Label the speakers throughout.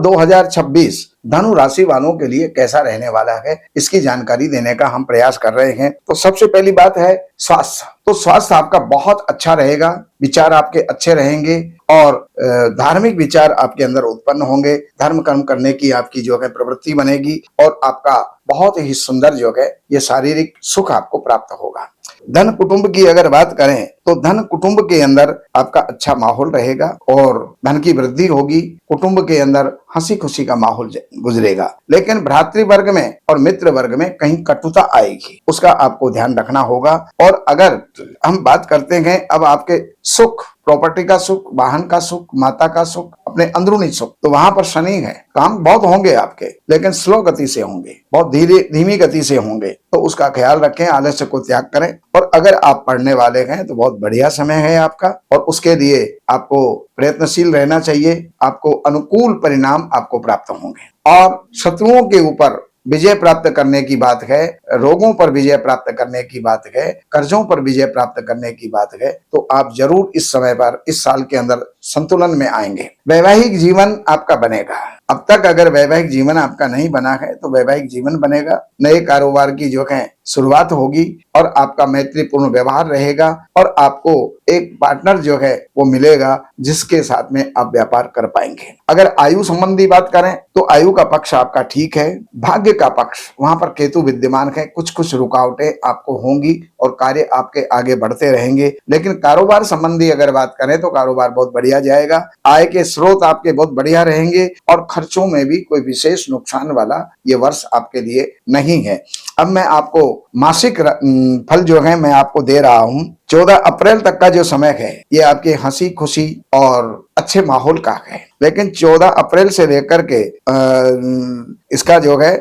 Speaker 1: 2026 धनु राशि वालों के लिए कैसा रहने वाला है, इसकी जानकारी देने का हम प्रयास कर रहे हैं। तो सबसे पहली बात है स्वास्थ्य। तो स्वास्थ्य आपका बहुत अच्छा रहेगा, विचार आपके अच्छे रहेंगे और धार्मिक विचार आपके अंदर उत्पन्न होंगे। धर्म कर्म करने की आपकी जो है प्रवृत्ति बनेगी और आपका बहुत ही सुंदर जो है ये शारीरिक सुख आपको प्राप्त होगा। धन कुटुंब की अगर बात करें तो धन कुटुंब के अंदर आपका अच्छा माहौल रहेगा और धन की वृद्धि होगी। कुटुंब के अंदर हंसी खुशी का माहौल गुजरेगा, लेकिन भ्रातृ वर्ग में और मित्र वर्ग में कहीं कटुता आएगी, उसका आपको ध्यान रखना होगा। और अगर हम बात करते हैं अब आपके सुख, प्रॉपर्टी का सुख, वाहन का सुख, माता का सुख, अपने अंदरूनी सुख, तो वहां पर शनि है। काम बहुत होंगे आपके, लेकिन स्लो गति से होंगे, बहुत धीमी गति से होंगे, तो उसका ख्याल रखें, आलस्य को त्याग करें। और अगर आप पढ़ने वाले हैं तो बहुत बढ़िया समय है आपका और उसके लिए आपको प्रयत्नशील रहना चाहिए। आपको अनुकूल परिणाम आपको प्राप्त होंगे और शत्रुओं के ऊपर विजय प्राप्त करने की बात है, रोगों पर विजय प्राप्त करने की बात है, कर्जों पर विजय प्राप्त करने की बात है। तो आप जरूर इस समय पर, इस साल के अंदर संतुलन में आएंगे। वैवाहिक जीवन आपका बनेगा। अब तक अगर वैवाहिक जीवन आपका नहीं बना है तो वैवाहिक जीवन बनेगा। नए कारोबार की जो है शुरुआत होगी और आपका मैत्रीपूर्ण व्यवहार रहेगा और आपको एक पार्टनर जो है वो मिलेगा जिसके साथ में आप व्यापार कर पाएंगे। अगर आयु संबंधी बात करें तो आयु का पक्ष आपका ठीक है। भाग्य का पक्ष, वहां पर केतु विद्यमान है, कुछ रुकावटें आपको होंगी और कार्य आपके आगे बढ़ते रहेंगे। लेकिन कारोबार संबंधी अगर बात करें तो कारोबार बहुत बढ़िया जाएगा। आय के स्रोत आपके बहुत बढ़िया रहेंगे और खर्चों में भी कोई विशेष नुकसान वाला ये वर्ष आपके लिए नहीं है। अब मैं आपको मासिक फल जो है मैं आपको दे रहा हूं। 14 अप्रैल तक का जो समय है ये आपके हंसी खुशी और अच्छे माहौल का है, लेकिन 14 अप्रैल से लेकर के इसका जो है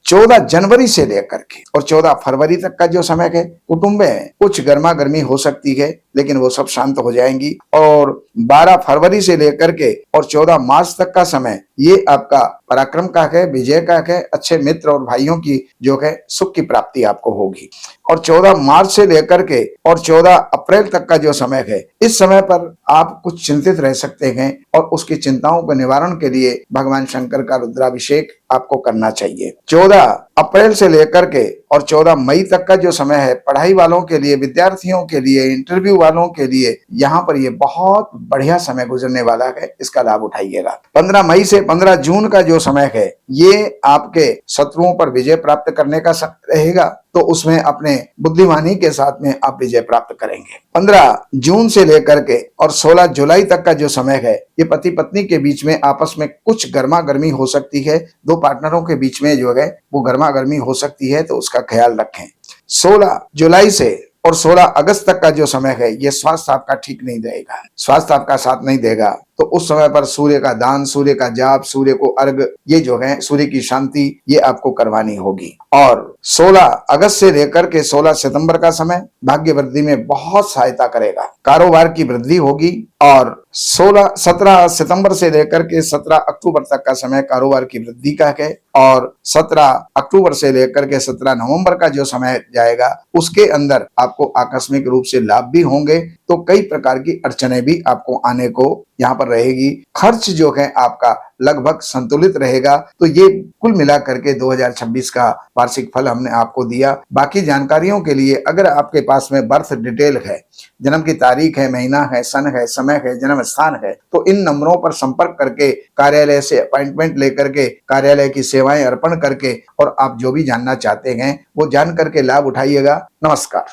Speaker 1: 14 जनवरी से लेकर के और 14 फरवरी तक का जो समय है, कुटुंब में कुछ गर्मा गर्मी हो सकती है, लेकिन वो सब शांत हो जाएंगी। और 12 फरवरी से लेकर के और 14 मार्च तक का समय ये आपका पराक्रम का है, विजय का है। अच्छे मित्र और भाइयों की जो है सुख की प्राप्ति आपको होगी। और 14 मार्च से लेकर के और 14 अप्रैल तक का जो समय है, इस समय पर आप कुछ चिंतित रह सकते हैं और उसकी चिंताओं के निवारण के लिए भगवान शंकर का रुद्राभिषेक आपको करना चाहिए। 14 अप्रैल से लेकर के और 14 मई तक का जो समय है, पढ़ाई वालों के लिए, विद्यार्थियों के लिए, इंटरव्यू वालों के लिए यहाँ पर ये बहुत बढ़िया समय गुजरने वाला है, इसका लाभ उठाइएगा। 15 मई से 15 जून का जो समय है ये आपके शत्रुओं पर विजय प्राप्त करने का रहेगा, तो उसमें अपने बुद्धिमानी के साथ में आप विजय प्राप्त करेंगे। 15 जून से लेकर के और 16 जुलाई तक का जो समय है ये पति पत्नी के बीच में आपस में कुछ गर्मा गर्मी हो सकती है। दो पार्टनरों के बीच में जो है वो गर्मा गर्मी हो सकती है, तो उसका ख्याल रखें। 16 जुलाई से और 16 अगस्त तक का जो समय है ये स्वास्थ्य आपका ठीक नहीं रहेगा, स्वास्थ्य आपका साथ नहीं देगा। तो उस समय पर सूर्य का दान, सूर्य का जाप, सूर्य को अर्घ, ये जो है सूर्य की शांति ये आपको करवानी होगी। और 16 अगस्त से लेकर के 16 सितंबर का समय भाग्य वृद्धि में बहुत सहायता करेगा, कारोबार की वृद्धि होगी। और 17 सितंबर से लेकर के 17 अक्टूबर तक का समय कारोबार की वृद्धि का है और 17 अक्टूबर से लेकर के 17 नवंबर का जो समय जाएगा उसके अंदर आपको आकस्मिक रूप से लाभ भी होंगे, तो कई प्रकार की अड़चने भी आपको आने को यहाँ पर रहेगी। खर्च जो है आपका लगभग संतुलित रहेगा। तो ये कुल मिला करके 2026 का वार्षिक फल हमने आपको दिया। बाकी जानकारियों के लिए अगर आपके पास में बर्थ डिटेल है, जन्म की तारीख है, महीना है, सन है, समय है, जन्म स्थान है, तो इन नंबरों पर संपर्क करके कार्यालय से अपॉइंटमेंट लेकर के कार्यालय की सेवाएं अर्पण करके और आप जो भी जानना चाहते हैं वो जान करके लाभ उठाइएगा। नमस्कार।